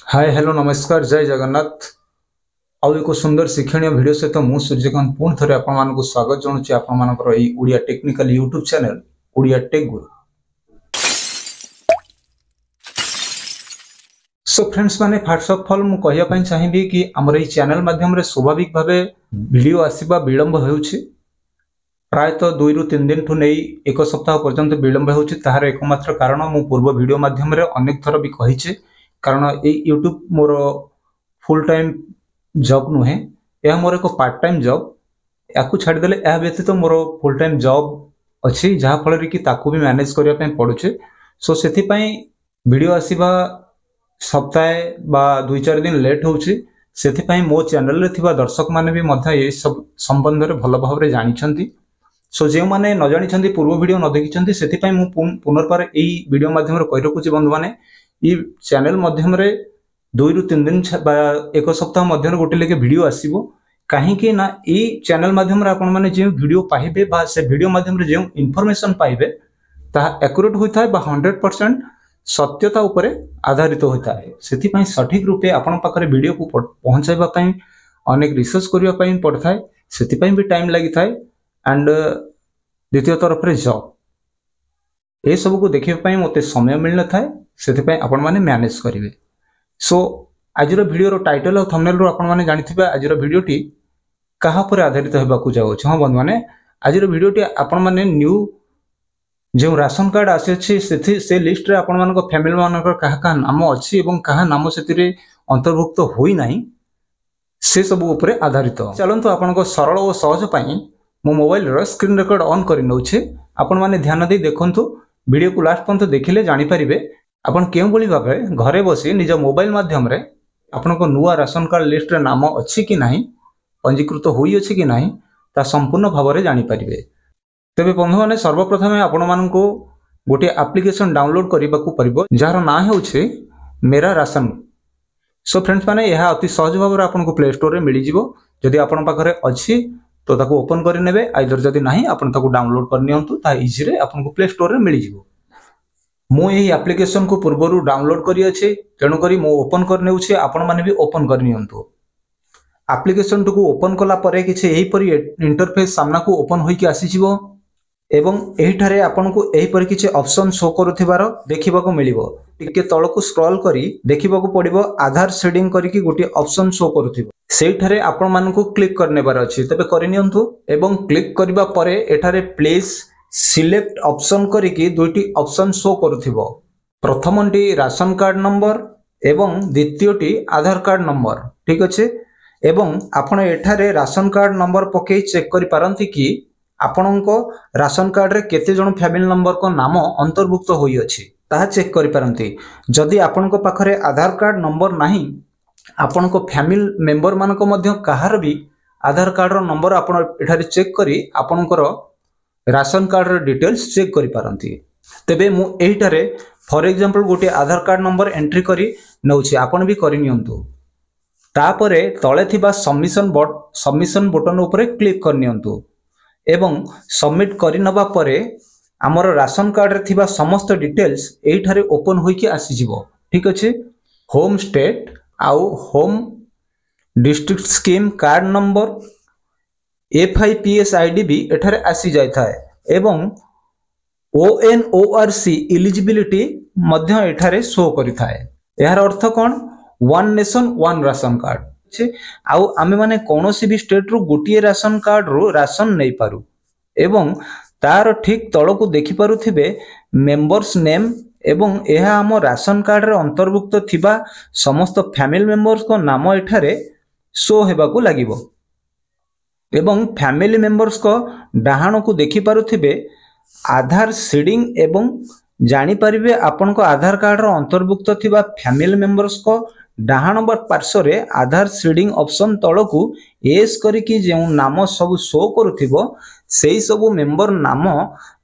Hi hello नमस्कार जय जगन्नाथ। आउ एक सुंदर शिक्षण वीडियो सहित मु सूर्यकांत पुणी थे आपण स्वागत जनाऊँ आपर Odia technical YouTube channel Odia tech guru. So friends माने फर्स्ट ऑफ ऑल मु कहया चाहिए कि आमर ये चैनल माध्यम रे स्वाभाविक भाव वीडियो आसीबा विलंब होउछि। प्रायतः 2 रु 3 दिन ठु नहीं एक सप्ताह पर्यंत विलंब होउछि। ताहार एकमात्र कारण मु पूर्व वीडियो माध्यम रे अनेक थर भी कहिछि, कारण ये यूट्यूब मोर फुल टाइम जॉब नुहे, यह मोर एक पार्ट टाइम जॉब। या छाड़देले यह व्यतीत मोर फुल टाइम जॉब अच्छी, जहाँफल कि ताकू भी मैनेज करने पड़ुचे। सो से वीडियो आसीबा सप्ताहे बा 2-4 दिन लेट होउछि। से मो चैनल रे थिबा दर्शक माने भी मध्य ये सब संबंध रे भल भाव रे जानिछंती। सो जो मैंने न जानी पूर्व वीडियो न देखी से पुनर्बार यही वीडियो माध्यम कही रखुच्छी बंधु मैंने ये चैनल माध्यम 2 रु 3 दिन एक सप्ताह मध्य गोटे लेके वीडियो आसीबो। कहीं ना ये चैनल माध्यम आपण मैंने जो वीडियो पाइबे बा से वीडियो माध्यम जो इनफॉरमेशन पाइबे ताहा एक्यूरेट होता है बा 100% सत्यता उपरे आधारित होता है। से सठिक रूपे आपण पाखरे वीडियो को पहुंचाइबा पई अनेक रिसर्च करिया पई पड़ता है, से भी टाइम लगी थाए। एंड द्वितीय तरफ रे जॉब ए सब को देखिए मत समय मिल न थाए, से आपण माने मैनेज करेंगे। सो आज वीडियो टाइटल और थंबनेल रो आपण माने जानिथिबे आज वीडियोटी कहा पर आधारित होबाकू जाउछ। हाँ बंधु माने आज वीडियोटी आपण माने न्यू जो राशन कार्ड आसी अछि से लिस्ट रे आपण मानको फैमिली मानकर कहा नाम अछि एवं कहा नाम से अंतर्भुक्त होई नाही, से सब ऊपर आधारित। चलंतु आपनको सरल और सहज पई मो मोबाइल रो स्क्रीन रिकॉर्ड ऑन करि नउछे। आपण माने ध्यान दे देखंतु, वीडियो को लास्ट पर्यंत देखिले जानि परिबे आपण केउ बळी भाबे घरे बसी निज मोबाइल माध्यम रे आपनको नुआ राशन कार्ड लिस्ट रे नाम अछि कि नाही, पंजीकृत होई अछि कि नाही, ता संपूर्ण भाव रे जानि परिबे। तेबे बंधु माने सर्वप्रथमे आपण मानको गोटे एप्लिकेशन डाउनलोड करबाकू परिबो जार नाम हेउछे मेरा राशन। सो फ्रेंड्स माने यह अति सहज भाव रे आपनको प्ले स्टोर रे मिली जिवो। जदि आपण पाखरे अछि तो ताको ओपन करि नेबे, आइदर जदि नाही आपण ताको डाउनलोड कर नियंतु, ता इजी रे आपनको प्ले स्टोर रे मिली जिवो। मो एही एप्लिकेशन को पूर्वरु डाउनलोड करि अछि, तेनु करी मो ओपन कर नेउछे, आपण माने भी ओपन कर नियंतु। एप्लिकेशन को ओपन कला परे किछि एही परि इंटरफेस सामना को ओपन होई कि आसी जिवो एवं एही ठारे आपनको एही परि किछि ऑप्शन शो करूथिबार देखिबाको मिलिबो। टिके तळकु स्क्रॉल करी देखिबाको पड़िबो आधार शेडिंग करी कि गोटे ऑप्शन शो करूथिबो, सेही ठारे आपण मानको क्लिक करनेबार अछि। तबे करि नियंतु एवं क्लिक करिबा परे एठारे प्लेस सिलेक्ट ऑप्शन करी कि दुईटी ऑप्शन शो करूथिबो। प्रथमटी राशन कार्ड नंबर एवं द्वितीयटी आधार कार्ड नंबर, ठीक अछि। एवं आपण एठारे राशन कार्ड नंबर पके चेक करि पारंती कि आपणको राशन कार्ड रे केते जण फैमिली नंबर को नाम अंतर्भुक्त होई अछि, ताहा चेक करि पारंती। जदि आपणको पाखरे आधार कार्ड नंबर नाही, आपणको फैमिली मेंबर मानको मध्य कहार भी आधार कार्ड रो नंबर आपण एठारे चेक करी आपणकर राशन कार्ड रो डिटेल्स चेक करि पारंती। तेबे मु एहिटारे फॉर एग्जांपल गोटे आधार कार्ड नंबर एंट्री करी नउछि, आपण भी करि नियंतु। तापरे तळे थिबा सबमिशन बटन उपरे क्लिक कर नियंतु एवं सबमिट करि नबा परे हमर राशन कार्ड रे थिबा समस्त डिटेल्स एही ठारे ओपन होई कि आसी जिवो, ठीक अछि। होम स्टेट आउ home district scheme card number FIPS ID भी एठारे आसी जाय थाए एवं ONORC एलिजिबिलिटी मध्य एठारे शो करि थाए। यार अर्थ कोन, one nation one ration card आउ आमे माने कोनोसी भी स्टेट रो गोटिए राशन कार्ड रो राशन नै पारु एवं तार ठीक तळ को देखि पारुथिबे मेंबर्स नेम एवं एहा हम राशन कार्ड रे अंतर्भुक्त थिबा समस्त फैमिली मेंबर्स को नाम एठारे शो हेबा को लागिवो एवं फैमिली मेंबर्स को डाहाण को देखि पारुथिबे आधार सीडिंग एवं जानि परिबे आपन को आधार कार्ड रो अंतर्भुक्त थिबा फैमिली मेंबर्स को डाहाण पार्श्व रे आधार सीडिंग ऑप्शन तळकू एस करी कि जे नाम सब शो करूथिबो सेही सब मेंबर नाम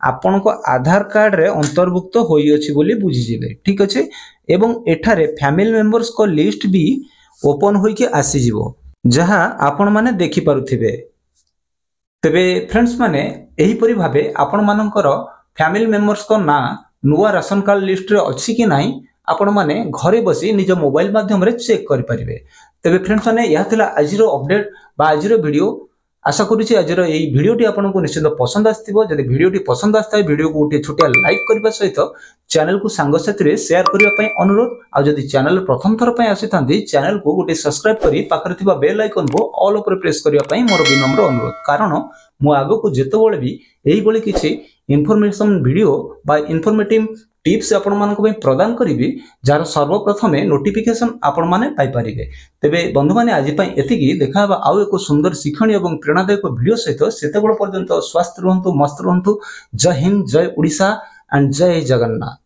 आपन को आधार कार्ड रे अंतर्भुक्त होई अछि बोली बुझि जिवे, ठीक अछि। एवं एठारे फैमिली मेंबर्स को लिस्ट भी ओपन होई कि आसी जिवो, जहां आपन माने देखि पारुथिबे। तेबे फ्रेंड्स माने एही परि भाबे आपन मानकर फैमिली मेंबर्स को ना नुआ राशन कार्ड लिस्ट रे अछि कि नाही आपण माने घरे बसी निज मोबाइल माध्यम रे चेक करि परिबे। तबे फ्रेंड्स माने यह थिला आजिरो अपडेट बा आजिरो वीडियो। आशा करूची आजिरो एई वीडियोटी आपनको निश्चित पसंद आस्थिबो। जदि वीडियोटी पसंद आस्ताय वीडियो को गोटे छोटिया लाइक करबा सहित चैनल को सांग साथी रे शेयर करबा पई अनुरोध। आ जदि चैनल प्रथम थर पई आसिथांती चैनल को गोटे सब्सक्राइब करी पाखरे थिबा बेल आइकन को ऑल ऊपर प्रेस करबा पई मोर विनम्र अनुरोध। कारण मु आगो को जेतो बळे भी एई बळे किछि इन्फॉर्मेशन वीडियो बा इन्फॉर्मेटिव टिप्स आपण मानक पे प्रदान करिवि जार सर्वप्रथमे नोटिफिकेशन आपण माने पाई परिबे। तबे बंधु माने आज पई एतिकी देखाबा आउ एको सुंदर शिक्षणीय एवं प्रेरणादायक वीडियो सहित सेते बळ पर्यंत स्वास्थ्य रहंतु मस्त रहंतु। जय हिंद, जय ओडिशा एंड जय जगन्नाथ।